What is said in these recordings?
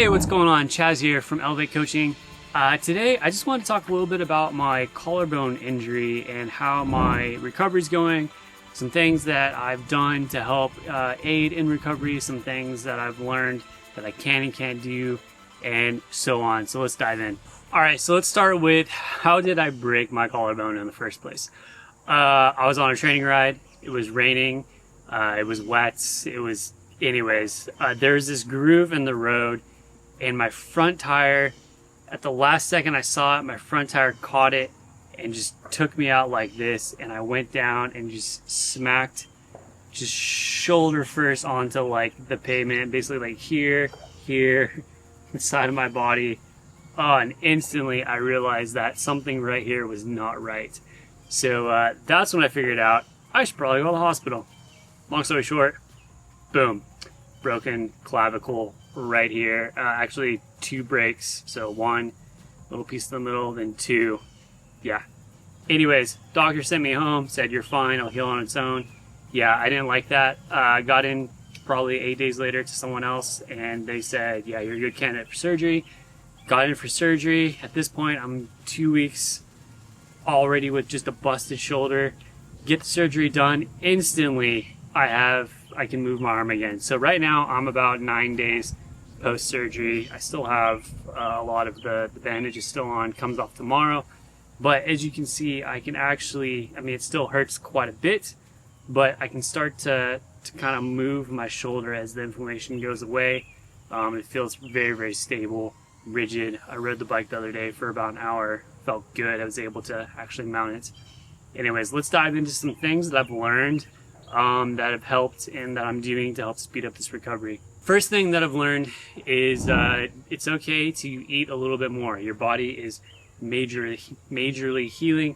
Hey, what's going on? Chaz here from Elevate Coaching. Today, I just want to talk a little bit about my collarbone injury and how my recovery is going, some things that I've done to help aid in recovery, some things that I've learned that I can and can't do, and so on. So let's dive in. All right, so let's start with how did I break my collarbone in the first place? I was on a training ride. It was raining. It was wet. Anyways, there's this groove in the road, and my front tire, at the last second I saw it, my front tire caught it and just took me out like this, and I went down and just smacked just shoulder first onto like the pavement, basically like here, the side of my body. Oh, and instantly I realized that something right here was not right. So that's when I figured out I should probably go to the hospital. Long story short, boom, broken clavicle right here. Actually, 2 breaks. So 1 little piece in the middle, then 2. Yeah. Anyways, doctor sent me home, said you're fine, it'll heal on its own. Yeah, I didn't like that. I got in probably 8 days later to someone else, and they said, yeah, you're a good candidate for surgery. Got in for surgery. At this point, I'm 2 weeks already with just a busted shoulder. Get the surgery done. Instantly, I can move my arm again. So right now, I'm about 9 days post-surgery. I still have a lot of the bandage is still on, comes off tomorrow. But as you can see, I can actually, it still hurts quite a bit, but I can start to kind of move my shoulder as the inflammation goes away. It feels very, very stable, rigid. I rode the bike the other day for about an hour. Felt good. I was able to actually mount it. Anyways, let's dive into some things that I've learned that have helped and that I'm doing to help speed up this recovery. First thing that I've learned is it's okay to eat a little bit more. Your body is majorly healing,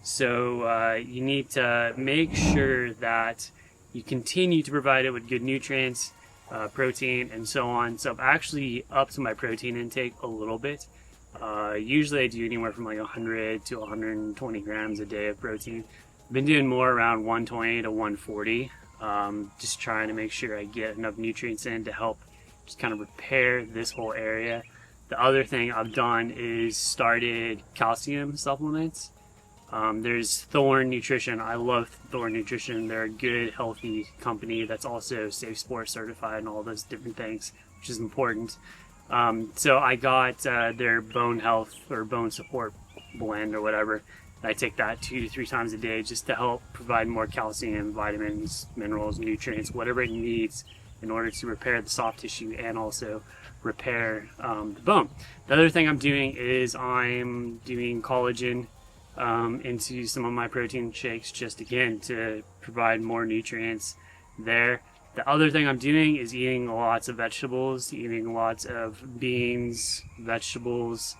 so you need to make sure that you continue to provide it with good nutrients, protein, and so on. So I've actually upped my protein intake a little bit. Usually I do anywhere from like 100 to 120 grams a day of protein. I've been doing more around 120 to 140, just trying to make sure I get enough nutrients in to help just kind of repair this whole area. The other thing I've done is started calcium supplements. There's Thorne Nutrition. I love Thorne Nutrition. They're a good, healthy company that's also Safe Sport certified and all those different things, which is important. So I got their bone health or bone support blend or whatever. I take that 2 to 3 times a day just to help provide more calcium, vitamins, minerals, nutrients, whatever it needs in order to repair the soft tissue and also repair the bone. The other thing I'm doing is I'm doing collagen into some of my protein shakes, just again to provide more nutrients there. The other thing I'm doing is eating lots of vegetables, eating lots of beans, vegetables,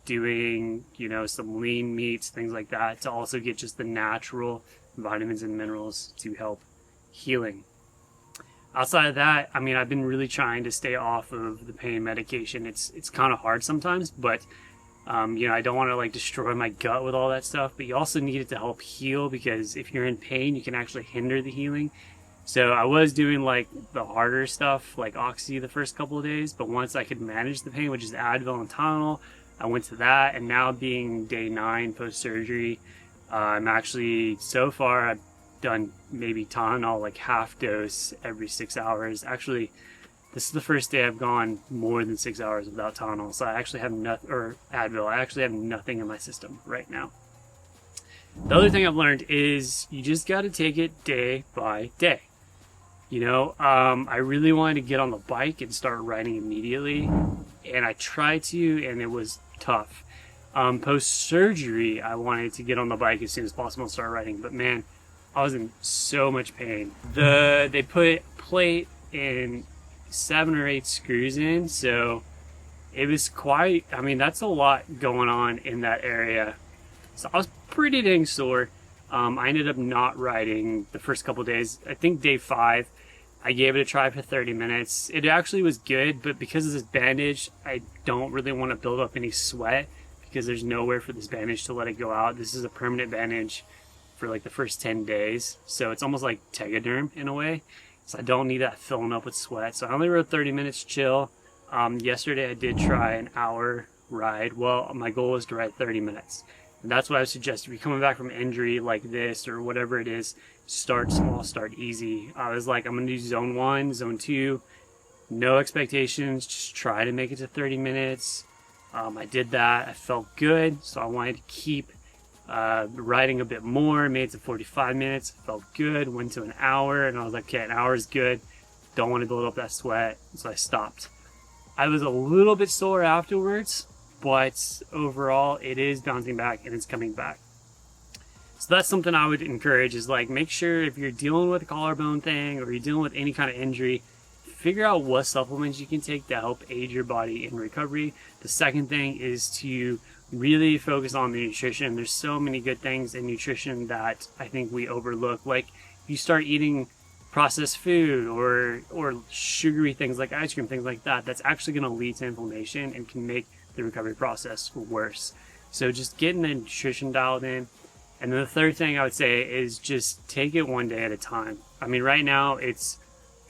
doing, some lean meats, things like that, to also get just the natural vitamins and minerals to help healing. Outside of that, I've been really trying to stay off of the pain medication. It's kind of hard sometimes, but I don't want to like destroy my gut with all that stuff, but you also need it to help heal, because if you're in pain, you can actually hinder the healing. So I was doing like the harder stuff, like Oxy the first couple of days, but once I could manage the pain, which is Advil and Tylenol, I went to that. And now being day 9 post-surgery, I'm actually, so far, I've done maybe Tylenol like half dose every 6 hours. Actually, this is the first day I've gone more than 6 hours without Tylenol. So I actually have nothing, or Advil, I actually have nothing in my system right now. The other thing I've learned is you just got to take it day by day. I really wanted to get on the bike and start riding immediately, and I tried to, and it was tough. Post-surgery, I wanted to get on the bike as soon as possible and start riding, but man, I was in so much pain. They put plate in 7 or 8 screws in, so it was quite, that's a lot going on in that area. So I was pretty dang sore. I ended up not riding the first couple days. I think day 5, I gave it a try for 30 minutes. It actually was good, but because of this bandage, I don't really want to build up any sweat because there's nowhere for this bandage to let it go out. This is a permanent bandage for like the first 10 days. So it's almost like Tegaderm in a way. So I don't need that filling up with sweat. So I only rode 30 minutes chill. Yesterday I did try an hour ride. Well, my goal is to ride 30 minutes. And that's what I suggest. If you're coming back from injury like this or whatever it is, start small, start easy. I was like, I'm going to do zone 1, zone 2, no expectations, just try to make it to 30 minutes. I did that. I felt good, so I wanted to keep riding a bit more. Made it to 45 minutes. Felt good. Went to an hour, and I was like, okay, an hour is good. Don't want to build up that sweat, so I stopped. I was a little bit sore afterwards, but overall it is bouncing back and it's coming back. So that's something I would encourage, is like, make sure if you're dealing with a collarbone thing or you're dealing with any kind of injury, figure out what supplements you can take to help aid your body in recovery. The second thing is to really focus on the nutrition. There's so many good things in nutrition that I think we overlook. Like, if you start eating processed food or sugary things like ice cream, things like that, that's actually going to lead to inflammation and can make the recovery process worse. So just getting the nutrition dialed in. And then the third thing I would say is just take it one day at a time. I mean, right now it's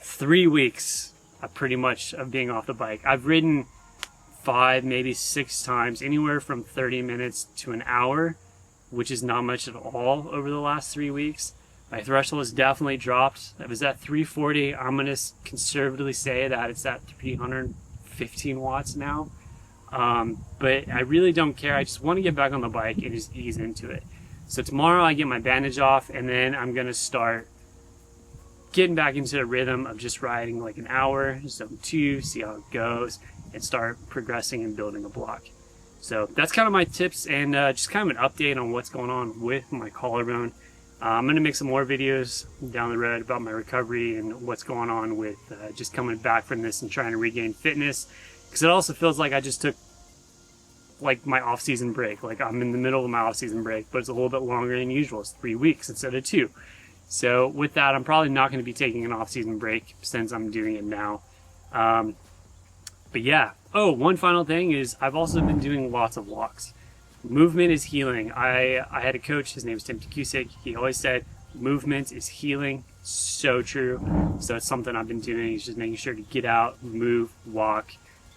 3 weeks pretty much of being off the bike. I've ridden 5, maybe 6 times, anywhere from 30 minutes to an hour, which is not much at all over the last 3 weeks. My threshold has definitely dropped. It was at 340. I'm going to conservatively say that it's at 315 watts now. But I really don't care. I just want to get back on the bike and just ease into it. So tomorrow I get my bandage off, and then I'm going to start getting back into the rhythm of just riding like an hour, zone 2, see how it goes, and start progressing and building a block. So that's kind of my tips and just kind of an update on what's going on with my collarbone. I'm going to make some more videos down the road about my recovery and what's going on with just coming back from this and trying to regain fitness, because it also feels like I just took like my off-season break. Like, I'm in the middle of my off-season break, but it's a little bit longer than usual. It's 3 weeks instead of 2. So with that, I'm probably not going to be taking an off-season break since I'm doing it now. But yeah. Oh, one final thing is I've also been doing lots of walks. Movement is healing. I had a coach, his name is Tim Kusick. He always said, movement is healing. So true. So it's something I've been doing. He's just making sure to get out, move, walk.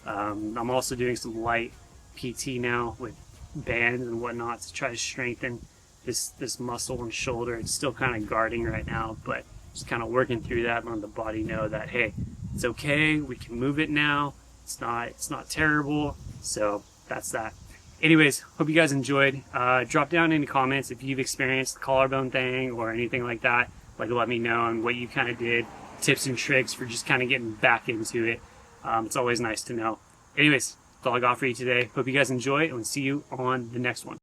I'm also doing some light PT now with bands and whatnot to try to strengthen this muscle and shoulder. It's still kind of guarding right now, but just kind of working through that and letting the body know that, hey, it's okay, we can move it now. It's not terrible. So that's that. Anyways, hope you guys enjoyed. Drop down any comments if you've experienced the collarbone thing or anything like that. Like, let me know and what you kind of did, tips and tricks for just kind of getting back into it. It's always nice to know. Anyways, that's all I got for you today. Hope you guys enjoy, and we'll see you on the next one.